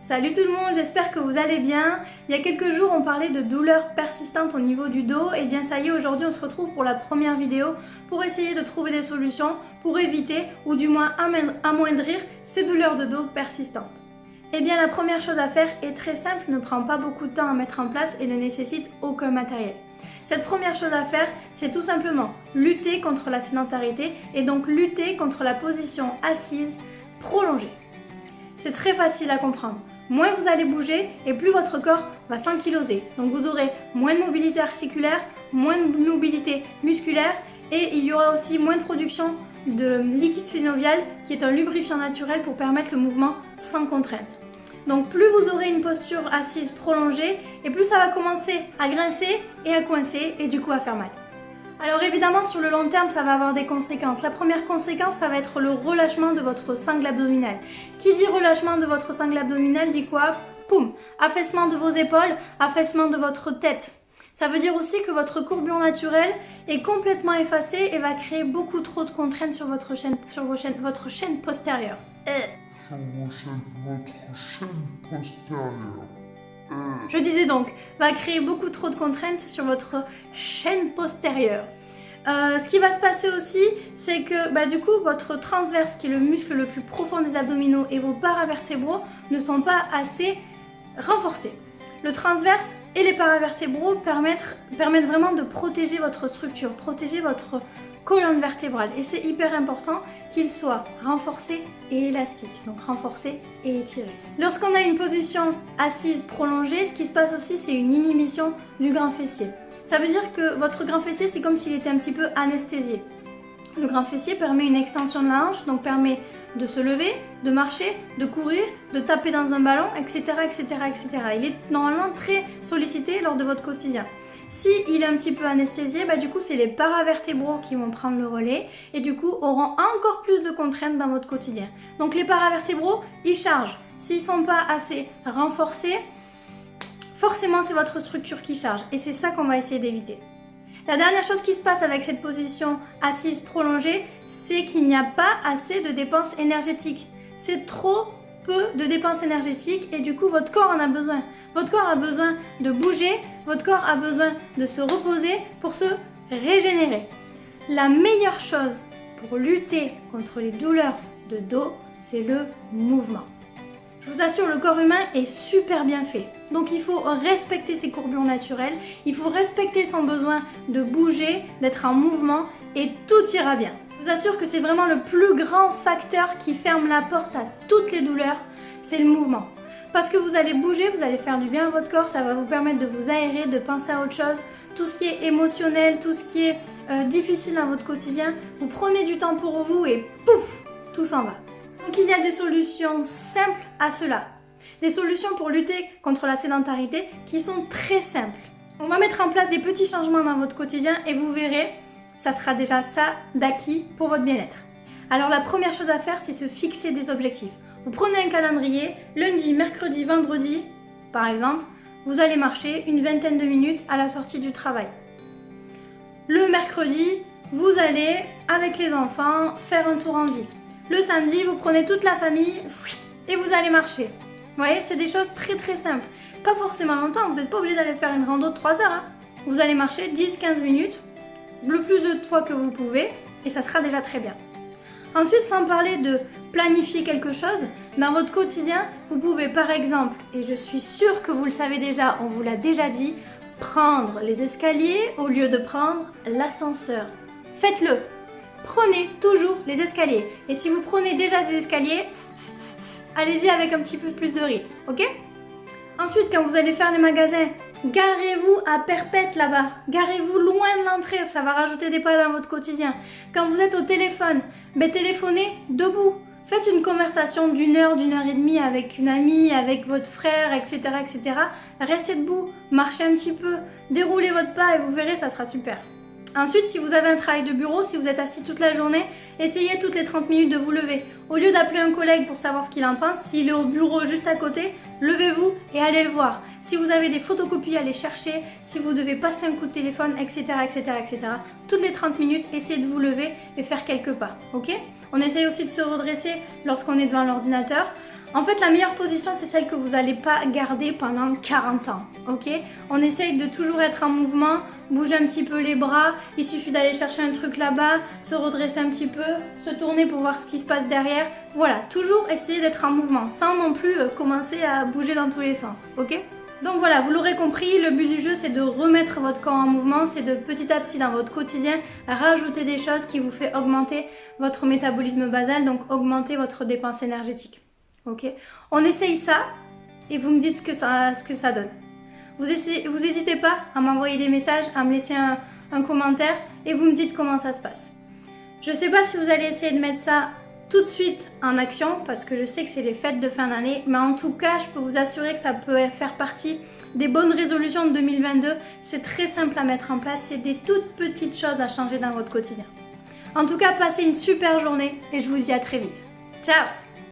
Salut tout le monde, j'espère que vous allez bien. Il y a quelques jours, on parlait de douleurs persistantes au niveau du dos. Et bien ça y est, aujourd'hui on se retrouve pour la première vidéo pour essayer de trouver des solutions pour éviter ou du moins amoindrir ces douleurs de dos persistantes. Et bien la première chose à faire est très simple, ne prend pas beaucoup de temps à mettre en place et ne nécessite aucun matériel. Cette première chose à faire, c'est tout simplement lutter contre la sédentarité et donc lutter contre la position assise prolongée. C'est très facile à comprendre. Moins vous allez bouger et plus votre corps va s'ankyloser. Donc vous aurez moins de mobilité articulaire, moins de mobilité musculaire et il y aura aussi moins de production de liquide synovial qui est un lubrifiant naturel pour permettre le mouvement sans contrainte. Donc plus vous aurez une posture assise prolongée et plus ça va commencer à grincer et à coincer et du coup à faire mal. Alors évidemment sur le long terme ça va avoir des conséquences. La première conséquence ça va être le relâchement de votre sangle abdominale. Qui dit relâchement de votre sangle abdominale dit quoi? Poum! Affaissement de vos épaules, affaissement de votre tête. Ça veut dire aussi que votre courbure naturelle est complètement effacée et va créer beaucoup trop de contraintes sur votre chaîne postérieure. Je disais donc, va créer beaucoup trop de contraintes sur votre chaîne postérieure. Ce qui va se passer aussi, c'est que du coup, votre transverse, qui est le muscle le plus profond des abdominaux, et vos paravertébraux ne sont pas assez renforcés. Le transverse et les paravertébraux permettent vraiment de protéger votre structure, protéger votre colonne vertébrale. Et c'est hyper important qu'il soit renforcé et élastique, donc renforcé et étiré. Lorsqu'on a une position assise prolongée, ce qui se passe aussi, c'est une inhibition du grand fessier. Ça veut dire que votre grand fessier, c'est comme s'il était un petit peu anesthésié. Le grand fessier permet une extension de la hanche, donc permet de se lever, de marcher, de courir, de taper dans un ballon, etc., etc., etc. Il est normalement très sollicité lors de votre quotidien. Si il est un petit peu anesthésié, du coup c'est les paravertébraux qui vont prendre le relais et du coup auront encore plus de contraintes dans votre quotidien. Donc les paravertébraux, ils chargent. S'ils ne sont pas assez renforcés, forcément c'est votre structure qui charge et c'est ça qu'on va essayer d'éviter. La dernière chose qui se passe avec cette position assise prolongée, c'est qu'il n'y a pas assez de dépenses énergétiques. C'est trop peu de dépenses énergétiques et du coup votre corps en a besoin. Votre corps a besoin de bouger, votre corps a besoin de se reposer pour se régénérer. La meilleure chose pour lutter contre les douleurs de dos, c'est le mouvement. Je vous assure, le corps humain est super bien fait. Donc il faut respecter ses courbures naturelles, il faut respecter son besoin de bouger, d'être en mouvement et tout ira bien. Je vous assure que c'est vraiment le plus grand facteur qui ferme la porte à toutes les douleurs, c'est le mouvement. Parce que vous allez bouger, vous allez faire du bien à votre corps, ça va vous permettre de vous aérer, de penser à autre chose. Tout ce qui est émotionnel, tout ce qui est difficile dans votre quotidien, vous prenez du temps pour vous et pouf, tout s'en va. Donc il y a des solutions simples à cela. Des solutions pour lutter contre la sédentarité qui sont très simples. On va mettre en place des petits changements dans votre quotidien et vous verrez, ça sera déjà ça d'acquis pour votre bien-être. Alors la première chose à faire, c'est se fixer des objectifs. Vous prenez un calendrier, lundi, mercredi, vendredi, par exemple, vous allez marcher une vingtaine de minutes à la sortie du travail. Le mercredi, vous allez, avec les enfants, faire un tour en ville. Le samedi, vous prenez toute la famille et vous allez marcher. Vous voyez, c'est des choses très très simples. Pas forcément longtemps, vous n'êtes pas obligé d'aller faire une rando de 3 heures. Vous allez marcher 10-15 minutes, le plus de fois que vous pouvez, et ça sera déjà très bien. Ensuite, sans parler de planifier quelque chose, dans votre quotidien, vous pouvez par exemple, et je suis sûre que vous le savez déjà, on vous l'a déjà dit, prendre les escaliers au lieu de prendre l'ascenseur. Faites-le! Prenez toujours les escaliers. Et si vous prenez déjà des escaliers, allez-y avec un petit peu plus de rythme, ok? Ensuite, quand vous allez faire les magasins, garez-vous à perpète là-bas. Garez-vous loin de l'entrée, ça va rajouter des pas dans votre quotidien. Quand vous êtes au téléphone, téléphonez debout. Faites une conversation d'une heure et demie avec une amie, avec votre frère, etc., etc. Restez debout, marchez un petit peu, déroulez votre pas et vous verrez, ça sera super. Ensuite, si vous avez un travail de bureau, si vous êtes assis toute la journée, essayez toutes les 30 minutes de vous lever. Au lieu d'appeler un collègue pour savoir ce qu'il en pense, s'il est au bureau juste à côté, levez-vous et allez le voir. Si vous avez des photocopies, allez chercher. Si vous devez passer un coup de téléphone, etc., etc., etc. Toutes les 30 minutes, essayez de vous lever et faire quelques pas, ok? On essaye aussi de se redresser lorsqu'on est devant l'ordinateur. En fait, la meilleure position, c'est celle que vous n'allez pas garder pendant 40 ans, ok? On essaye de toujours être en mouvement, bouger un petit peu les bras, il suffit d'aller chercher un truc là-bas, se redresser un petit peu, se tourner pour voir ce qui se passe derrière. Voilà, toujours essayer d'être en mouvement, sans non plus commencer à bouger dans tous les sens, ok? Donc voilà, vous l'aurez compris, le but du jeu c'est de remettre votre corps en mouvement, c'est de petit à petit dans votre quotidien rajouter des choses qui vous fait augmenter votre métabolisme basal, donc augmenter votre dépense énergétique. Ok, on essaye ça et vous me dites ce que ça donne. Vous n'hésitez pas à m'envoyer des messages, à me laisser un commentaire et vous me dites comment ça se passe. Je ne sais pas si vous allez essayer de mettre ça tout de suite en action parce que je sais que c'est les fêtes de fin d'année, mais en tout cas je peux vous assurer que ça peut faire partie des bonnes résolutions de 2022. C'est très simple à mettre en place, c'est des toutes petites choses à changer dans votre quotidien. En tout cas, passez une super journée et je vous dis à très vite. Ciao!